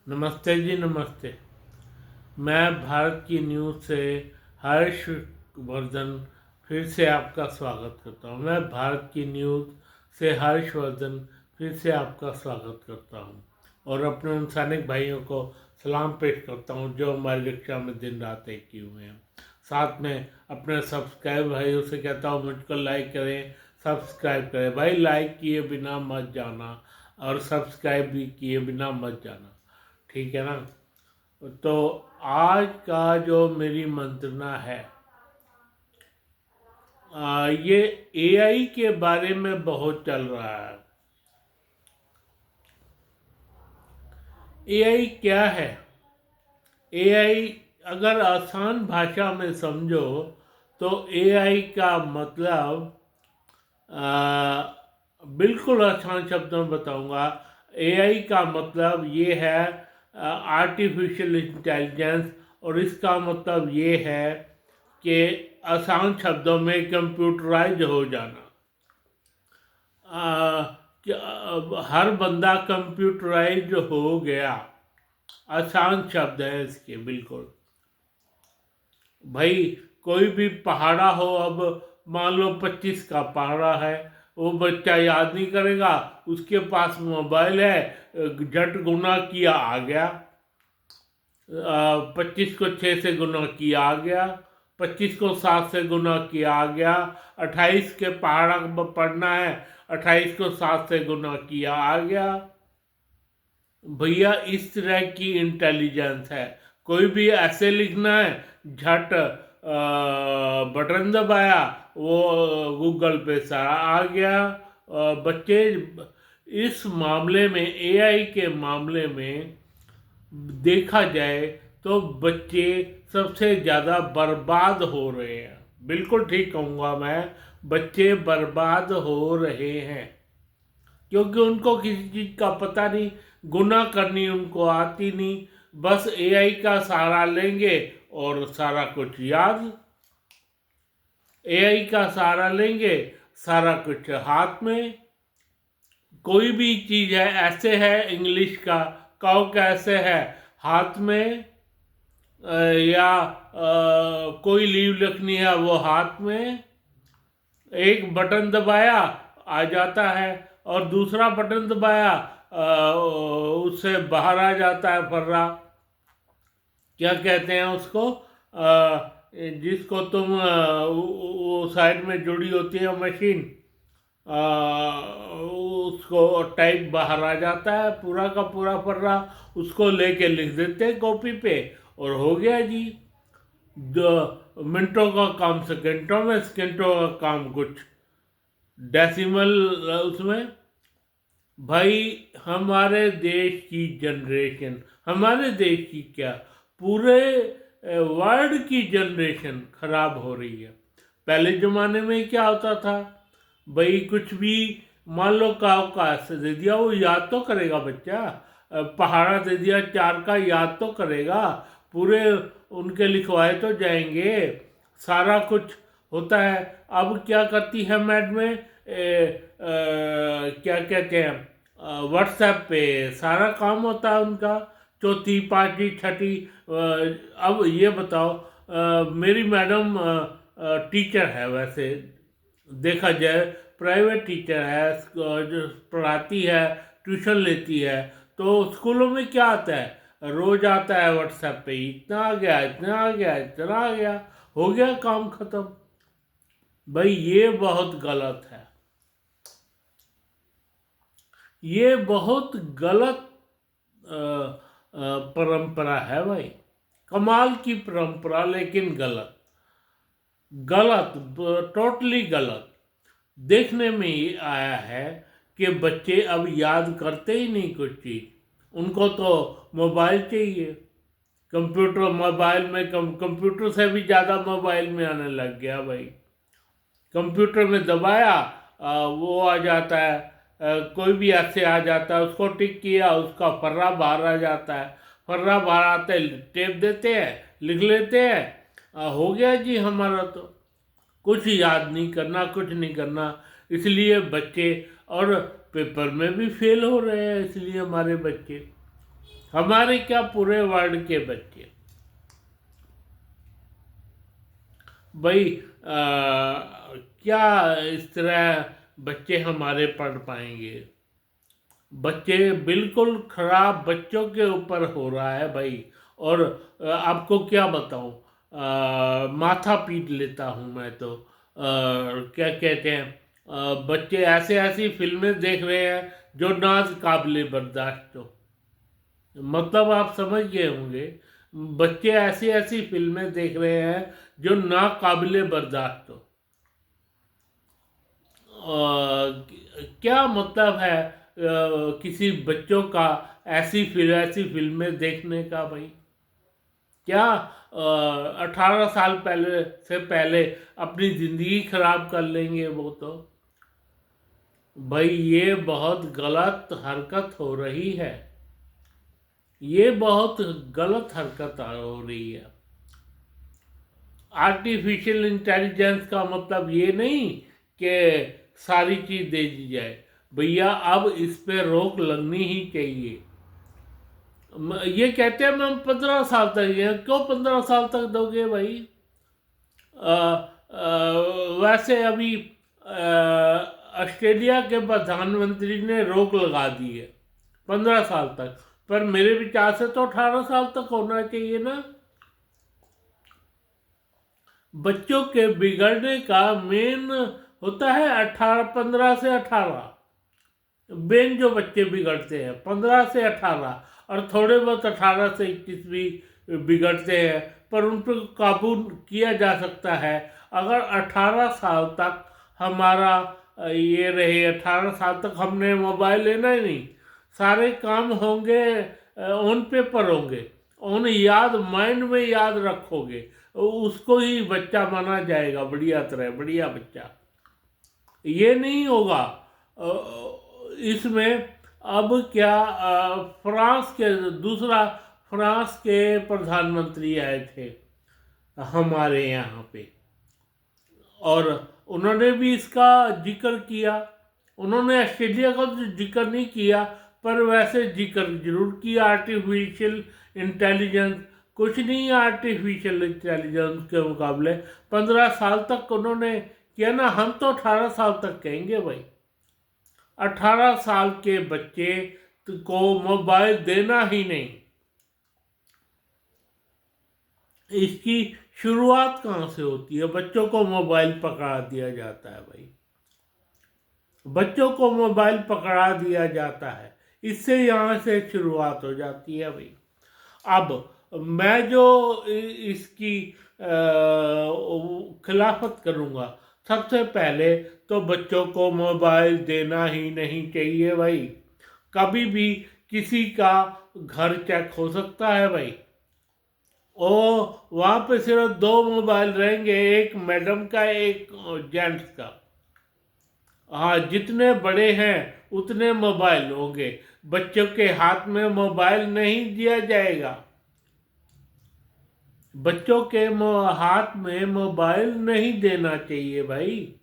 नमस्ते जी, नमस्ते। मैं भारत की न्यूज़ से हर्षवर्धन फिर से आपका स्वागत करता हूँ। मैं भारत की न्यूज़ से हर्षवर्धन फिर से आपका स्वागत करता हूँ और अपने उन सैनिक भाइयों को सलाम पेश करता हूँ जो हमारी रक्षा में दिन रात एक किए हुए हैं। साथ में अपने सब्सक्राइब भाइयों से कहता हूँ मुझको लाइक करें, सब्सक्राइब करें। भाई लाइक किए बिना मत जाना और सब्सक्राइब भी किए बिना मत जाना, ठीक है ना। तो आज का जो मेरी मंत्रणा है, ये एआई के बारे में बहुत चल रहा है। एआई क्या है? एआई अगर आसान भाषा में समझो तो एआई का मतलब बिल्कुल आसान शब्दों में बताऊंगा। एआई का मतलब ये है आर्टिफिशियल इंटेलिजेंस, और इसका मतलब ये है कि आसान शब्दों में कंप्यूटराइज हो जाना। हर बंदा कंप्यूटराइज हो गया, आसान शब्द है इसके बिल्कुल। भाई कोई भी पहाड़ा हो, अब मान लो 25 का पहाड़ा है, वो बच्चा याद नहीं करेगा, उसके पास मोबाइल है, झट गुना किया आ गया। 25 को 6 से गुना किया आ गया, 25 को 7 से गुना किया आ गया, 28 के पहाड़ा पढ़ना है, 28 को 7 से गुना किया आ गया। भैया इस तरह की इंटेलिजेंस है। कोई भी ऐसे लिखना है, झट बटन दबाया, वो गूगल पे सारा आ गया। बच्चे इस मामले में, एआई के मामले में देखा जाए तो बच्चे सबसे ज़्यादा बर्बाद हो रहे हैं। बिल्कुल ठीक कहूँगा मैं, बच्चे बर्बाद हो रहे हैं क्योंकि उनको किसी चीज़ का पता नहीं, गुना करनी उनको आती नहीं। बस एआई का सहारा लेंगे और सारा कुछ याद, एआई का सहारा लेंगे, सारा कुछ हाथ में। कोई भी चीज़ है, ऐसे है इंग्लिश का कहो कैसे है, हाथ में, या कोई लीव लिखनी है वो हाथ में, एक बटन दबाया आ जाता है और दूसरा बटन दबाया उससे बाहर आ जाता है फर्रा। क्या कहते हैं उसको, जिसको तुम वो साइड में जुड़ी होती है मशीन, उसको टाइप बाहर आ जाता है, पूरा का पूरा फर्रा उसको लेके लिख देते हैं कॉपी पे और हो गया जी। मिनटों का काम सेकेंडों में, सेकेंडों का काम कुछ डेसिमल उसमें। भाई हमारे देश की जनरेशन, हमारे देश की क्या, पूरे वर्ल्ड की जनरेशन खराब हो रही है। पहले ज़माने में क्या होता था, भाई कुछ भी मान लो काव का ऐसे दे दिया, वो याद तो करेगा बच्चा। पहाड़ा दे दिया 4 का, याद तो करेगा, पूरे उनके लिखवाए तो जाएंगे, सारा कुछ होता है। अब क्या करती है मैडमें, क्या कहते हैं, व्हाट्सएप पे सारा काम होता है उनका, चौथी पाँचवीं छठी। अब ये बताओ, मेरी मैडम टीचर है, वैसे देखा जाए प्राइवेट टीचर है, जो पढ़ाती है, ट्यूशन लेती है। तो स्कूलों में क्या आता है, रोज आता है व्हाट्सएप पे, इतना आ गया, इतना आ गया, इतना आ गया, हो गया काम खत्म। भाई ये बहुत गलत है, ये बहुत गलत परंपरा है भाई। कमाल की परंपरा लेकिन गलत, गलत, टोटली गलत। देखने में ही आया है कि बच्चे अब याद करते ही नहीं कुछ चीज़, उनको तो मोबाइल चाहिए। कंप्यूटर मोबाइल में, कंप्यूटर से भी ज़्यादा मोबाइल में आने लग गया भाई। कंप्यूटर में दबाया, वो आ जाता है, कोई भी ऐसे आ जाता है, उसको टिक किया, उसका फर्रा बाहर आ जाता है, फर्रा बाहर आते टेप देते हैं, लिख लेते हैं, हो गया जी हमारा। तो कुछ याद नहीं करना, कुछ नहीं करना, इसलिए बच्चे और पेपर में भी फेल हो रहे हैं, इसलिए हमारे बच्चे। हमारे क्या पूरे वर्ल्ड के बच्चे। भाई क्या इस तरह बच्चे हमारे पढ़ पाएंगे? बच्चे बिल्कुल खराब बच्चों के ऊपर हो रहा है भाई। और आपको क्या बताऊं, माथा पीट लेता हूं मैं तो। क्या कहते हैं, बच्चे ऐसे ऐसी फिल्में देख रहे हैं जो नाज काबिले बर्दाश्त हो। मतलब आप समझ गए होंगे, बच्चे ऐसी ऐसी फिल्में देख रहे हैं जो ना काबिले बर्दाश्त हो। क्या मतलब है किसी बच्चों का ऐसी फिल्में देखने का भाई? क्या 18 साल पहले से पहले अपनी जिंदगी खराब कर लेंगे वो तो? भाई ये बहुत गलत हरकत हो रही है। ये बहुत गलत हरकत हो रही है। आर्टिफिशियल इंटेलिजेंस का मतलब ये नहीं कि सारी चीज दे दी जाए। भैया अब इस पे रोक लगनी ही चाहिए। ये कहते हैं हम 15 साल तक, ये क्यों 15 साल तक दोगे भाई? अ, वैसे अभी ऑस्ट्रेलिया के प्रधानमंत्री ने रोक लगा दी है 15 साल तक, पर मेरे विचार से तो 18 साल तक होना चाहिए ना। बच्चों के बिगड़ने का मेन होता है 15 से 18। बेन जो बच्चे बिगड़ते हैं 15 से 18, और थोड़े बहुत 18 से 21 भी बिगड़ते हैं, पर उन पर काबू किया जा सकता है अगर 18 साल तक हमारा ये रहे। 18 साल तक हमने मोबाइल लेना ही नहीं, सारे काम होंगे ऑन पेपर होंगे, ऑन याद माइंड में याद रखोगे, उसको ही बच्चा माना जाएगा बढ़िया तरह, बढ़िया बच्चा। ये नहीं होगा। इसमें अब क्या, फ्रांस के दूसरा फ्रांस के प्रधानमंत्री आए थे हमारे यहाँ पे, और उन्होंने भी इसका जिक्र किया। उन्होंने ऑस्ट्रेलिया का तो जिक्र नहीं किया, पर वैसे जिक्र जरूर किया। आर्टिफिशियल इंटेलिजेंस कुछ नहीं है आर्टिफिशियल इंटेलिजेंस के मुकाबले। 15 साल तक उन्होंने किया ना, हम तो 18 साल तक कहेंगे भाई। 18 साल के बच्चे को मोबाइल देना ही नहीं। इसकी शुरुआत कहाँ से होती है? बच्चों को मोबाइल पकड़ा दिया जाता है भाई। बच्चों को मोबाइल पकड़ा दिया जाता है, इससे यहाँ से शुरुआत हो जाती है भाई। अब मैं जो इसकी खिलाफत करूँगा, सबसे पहले तो बच्चों को मोबाइल देना ही नहीं चाहिए भाई। कभी भी किसी का घर चेक हो सकता है भाई। ओ वहाँ पे सिर्फ 2 मोबाइल रहेंगे, एक मैडम का एक जेंट्स का। हाँ, जितने बड़े हैं उतने मोबाइल होंगे। बच्चों के हाथ में मोबाइल नहीं दिया जाएगा। बच्चों के हाथ में मोबाइल नहीं देना चाहिए भाई।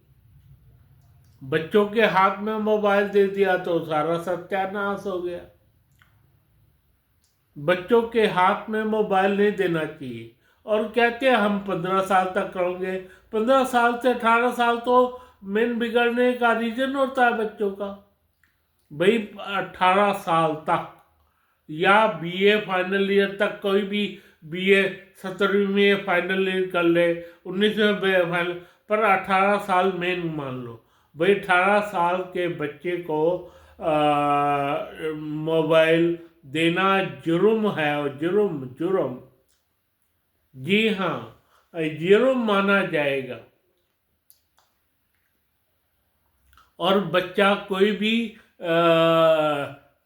बच्चों के हाथ में मोबाइल दे दिया तो सारा सत्यानाश हो गया। बच्चों के हाथ में मोबाइल नहीं देना चाहिए। और कहते हैं हम 15 साल तक करेंगे। 15 साल से 18 साल तो मेन बिगड़ने का रीजन होता है बच्चों का भाई। 18 साल तक या बीए फाइनल ईयर तक, कोई भी बीए 17वीं में फाइनल ईयर कर ले, 19वीं फाइनल, पर 18 साल मेन मान लो भाई। 18 साल के बच्चे को मोबाइल देना जुर्म है, और जुर्म जुर्म, जी हाँ, जुर्म माना जाएगा। और बच्चा कोई भी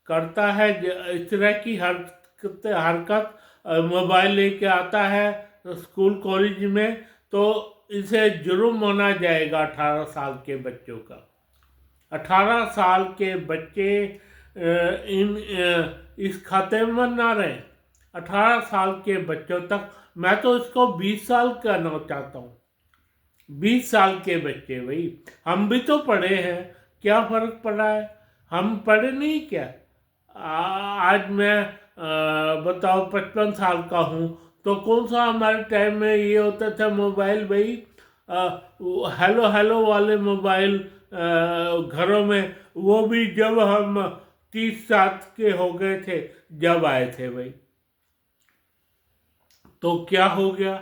करता है इस तरह की हरकत, मोबाइल लेके आता है स्कूल कॉलेज में, तो इसे जुर्म माना जाएगा 18 साल के बच्चों का। 18 साल के बच्चे इस खाते में ना रहे। 18 साल के बच्चों तक, मैं तो इसको 20 साल करना चाहता हूँ। 20 साल के बच्चे भाई, हम भी तो पढ़े हैं, क्या फर्क पड़ा है? हम पढ़े नहीं क्या? आज मैं बताओ 55 साल का हूँ, तो कौन सा हमारे टाइम में ये होता था मोबाइल भाई, हेलो हेलो वाले मोबाइल घरों में, वो भी जब हम 30 साल के हो गए थे जब आए थे भाई। तो क्या हो गया,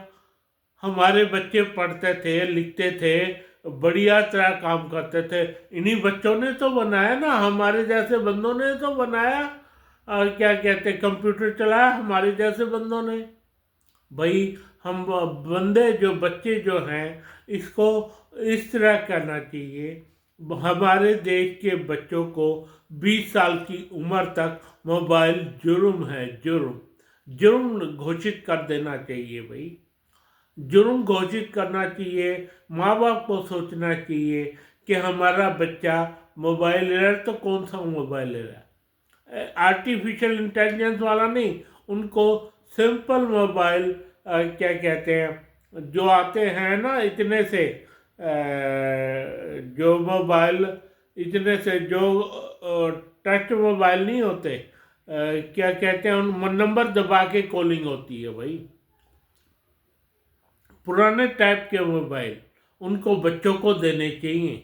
हमारे बच्चे पढ़ते थे, लिखते थे, बढ़िया तरह काम करते थे। इन्हीं बच्चों ने तो बनाया ना, हमारे जैसे बंदों ने तो बनाया। और क्या कहते, कंप्यूटर चलाया हमारे जैसे बंदों ने भाई। हम बंदे जो बच्चे जो हैं, इसको इस तरह करना चाहिए। हमारे देश के बच्चों को 20 साल की उम्र तक मोबाइल जुर्म है, जुर्म जुर्म घोषित कर देना चाहिए भाई। जुर्म घोषित करना चाहिए। माँ बाप को सोचना चाहिए कि हमारा बच्चा मोबाइल ले रहा है तो कौन सा मोबाइल ले रहा है, आर्टिफिशियल इंटेलिजेंस वाला नहीं, उनको सिंपल मोबाइल, क्या कहते हैं जो आते हैं ना इतने से, जो मोबाइल इतने से जो टच मोबाइल नहीं होते, क्या कहते हैं उन नंबर दबा के कॉलिंग होती है भाई, पुराने टाइप के मोबाइल उनको बच्चों को देने चाहिए।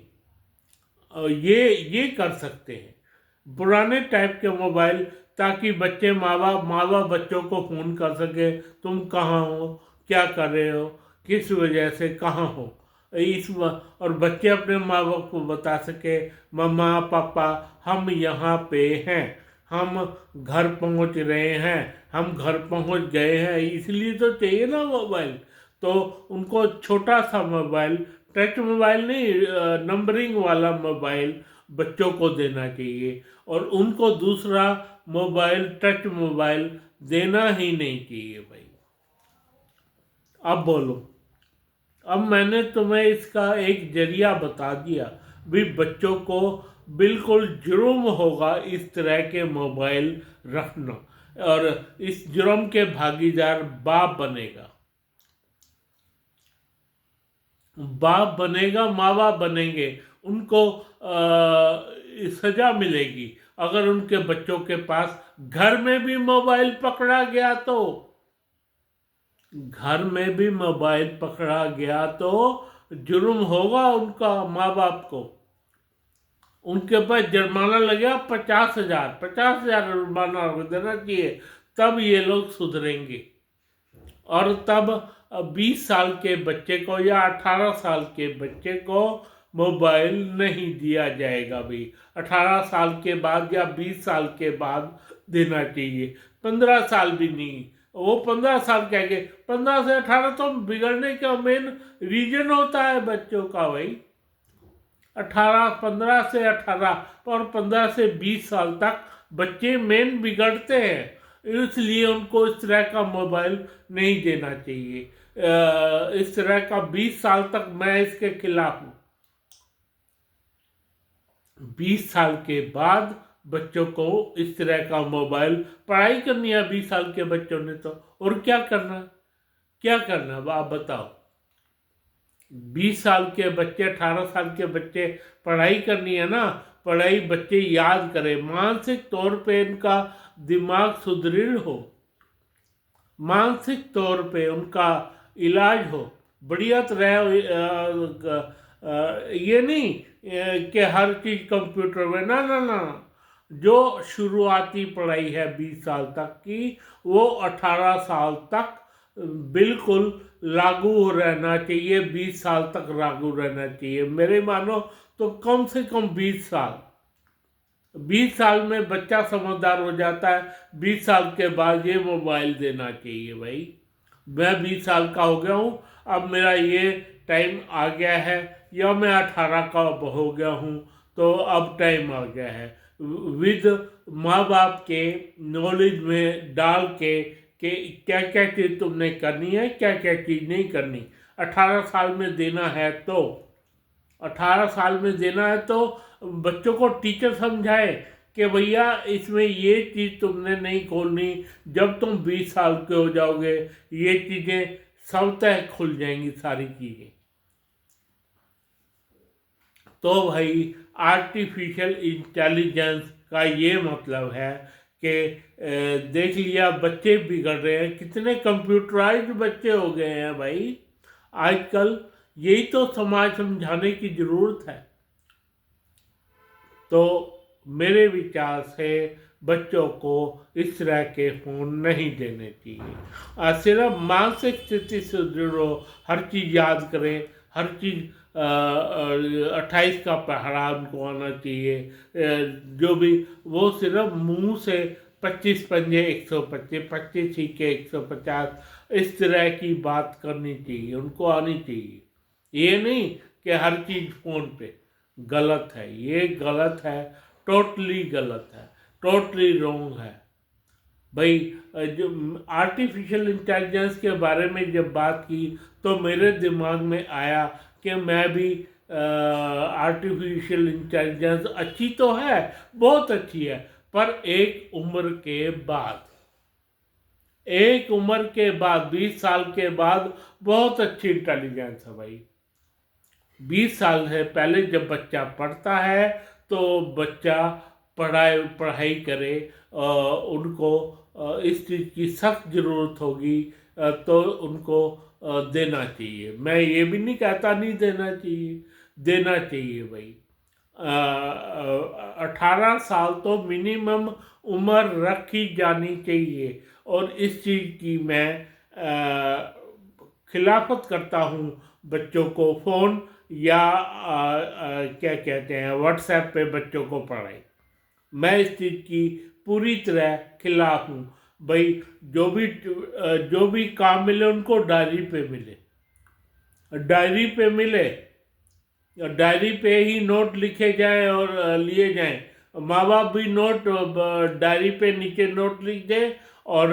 और ये कर सकते हैं पुराने टाइप के मोबाइल, ताकि बच्चे माँ बाप बच्चों को फ़ोन कर सके, तुम कहाँ हो, क्या कर रहे हो, किस वजह से कहाँ हो, और बच्चे अपने माँ बाप को बता सके, मम्मा पापा हम यहाँ पे हैं, हम घर पहुँच रहे हैं, हम घर पहुँच गए हैं। इसलिए तो चाहिए ना मोबाइल। तो उनको छोटा सा मोबाइल, टच मोबाइल नहीं, नंबरिंग वाला मोबाइल बच्चों को देना चाहिए, और उनको दूसरा मोबाइल, टच मोबाइल देना ही नहीं चाहिए भाई। अब बोलो, अब मैंने तुम्हें इसका एक जरिया बता दिया भी, बच्चों को बिल्कुल जुर्म होगा इस तरह के मोबाइल रखना, और इस जुर्म के भागीदार बाप बनेगा, बाप बनेगा, माँ बाप बनेंगे। उनको सजा मिलेगी अगर उनके बच्चों के पास घर में भी मोबाइल पकड़ा गया तो, घर में भी मोबाइल पकड़ा गया तो जुर्म होगा उनका, माँ बाप को। उनके पास जुर्माना लगेगा 50,000, 50,000 जुर्माना देना चाहिए, तब ये लोग सुधरेंगे। और तब 20 साल के बच्चे को या 18 साल के बच्चे को मोबाइल नहीं दिया जाएगा भाई। 18 साल के बाद या 20 साल के बाद देना चाहिए, 15 साल भी नहीं। वो 15 साल कह के, 15 से 18 तो बिगड़ने का मेन रीजन होता है बच्चों का भाई। 18, 15 से 18 और 15 से 20 साल तक बच्चे मेन बिगड़ते हैं, इसलिए उनको इस तरह का मोबाइल नहीं देना चाहिए। इस तरह का 20 साल तक मैं इसके खिलाफ हूँ। 20 साल के बाद बच्चों को इस तरह का मोबाइल, पढ़ाई करनी है 20 साल के बच्चों ने तो, और क्या करना, क्या करना आप बताओ। 20 साल के बच्चे, 18 साल के बच्चे, पढ़ाई करनी है ना, पढ़ाई बच्चे याद करें, मानसिक तौर पे इनका दिमाग सुदृढ़ हो, मानसिक तौर पे उनका इलाज हो बढ़िया तरह। ये नहीं कि हर चीज़ कंप्यूटर में, ना ना ना, जो शुरुआती पढ़ाई है 20 साल तक की, वो 18 साल तक बिल्कुल लागू रहना चाहिए, 20 साल तक लागू रहना चाहिए। मेरे मानो तो कम से कम 20 साल, 20 साल में बच्चा समझदार हो जाता है, 20 साल के बाद ये मोबाइल देना चाहिए भाई। मैं 20 साल का हो गया हूँ, अब मेरा ये टाइम आ गया है, या मैं 18 का हो गया हूँ, तो अब टाइम आ गया है, विद माँ बाप के नॉलेज में डाल के कि क्या क्या चीज़ तुमने करनी है, क्या क्या चीज़ नहीं करनी। 18 साल में देना है तो, 18 साल में देना है तो बच्चों को टीचर समझाए कि भैया इसमें ये चीज़ तुमने नहीं खोलनी, जब तुम 20 साल के हो जाओगे ये चीज़ें सब तय खुल जाएंगी सारी चीज़ें। तो भाई आर्टिफिशियल इंटेलिजेंस का ये मतलब है कि देख लिया बच्चे बिगड़ रहे हैं, कितने कंप्यूटराइज्ड बच्चे हो गए हैं भाई आजकल। यही तो समाज समझाने की ज़रूरत है। तो मेरे विचार से बच्चों को इस तरह के फ़ोन नहीं देने चाहिए। सिर्फ मानसिक स्थिति से सुदृढ़ हो, हर चीज़ याद करें, हर चीज़ 28 का पहाड़ा उनको आना चाहिए। जो भी वो सिर्फ मुंह से 25 पंजे 125, 25 सीखे 150, इस तरह की बात करनी चाहिए, उनको आनी चाहिए। ये नहीं कि हर चीज़ फ़ोन पे। गलत है, ये गलत है, टोटली गलत है, टोटली रॉन्ग है भाई। जो आर्टिफिशियल इंटेलिजेंस के बारे में जब बात की तो मेरे दिमाग में आया कि मैं भी आर्टिफिशियल इंटेलिजेंस अच्छी तो है, बहुत अच्छी है, पर एक उम्र के बाद, 20 साल के बाद बहुत अच्छी इंटेलिजेंस है भाई। 20 साल से पहले जब बच्चा पढ़ता है तो बच्चा पढ़ाई करे, उनको इस चीज़ की सख्त ज़रूरत होगी तो उनको देना चाहिए। मैं ये भी नहीं कहता नहीं देना चाहिए, देना चाहिए भाई। 18 साल तो मिनिमम उम्र रखी जानी चाहिए, और इस चीज़ की मैं खिलाफत करता हूँ। बच्चों को फ़ोन या क्या कहते हैं व्हाट्सएप पे बच्चों को पढ़ाई, मैं इस चीज़ की पूरी तरह खिलाफ हूँ भाई। जो भी काम मिले उनको डायरी पे मिले, डायरी पे मिले, डायरी पे ही नोट लिखे जाएं और लिए जाएं। माँ बाप भी नोट डायरी पे नीचे नोट लिख दें, और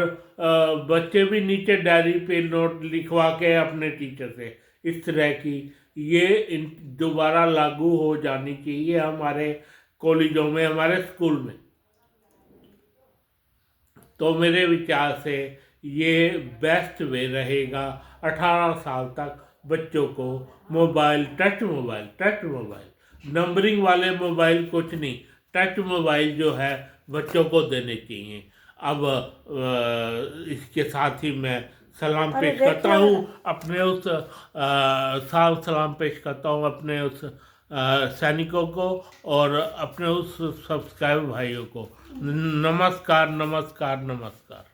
बच्चे भी नीचे डायरी पे नोट लिखवा के अपने टीचर से। इस तरह की ये दोबारा लागू हो जानी चाहिए हमारे कॉलेजों में, हमारे स्कूल में। तो मेरे विचार से ये बेस्ट वे रहेगा। 18 साल तक बच्चों को मोबाइल, टच मोबाइल, नंबरिंग वाले मोबाइल कुछ नहीं, टच मोबाइल जो है बच्चों को देने चाहिए। अब इसके साथ ही मैं सलाम पेश करता हूँ अपने उस सलाम पेश करता हूँ अपने उस सैनिकों को और अपने उस सब्सक्राइबर भाइयों को। नमस्कार, नमस्कार, नमस्कार।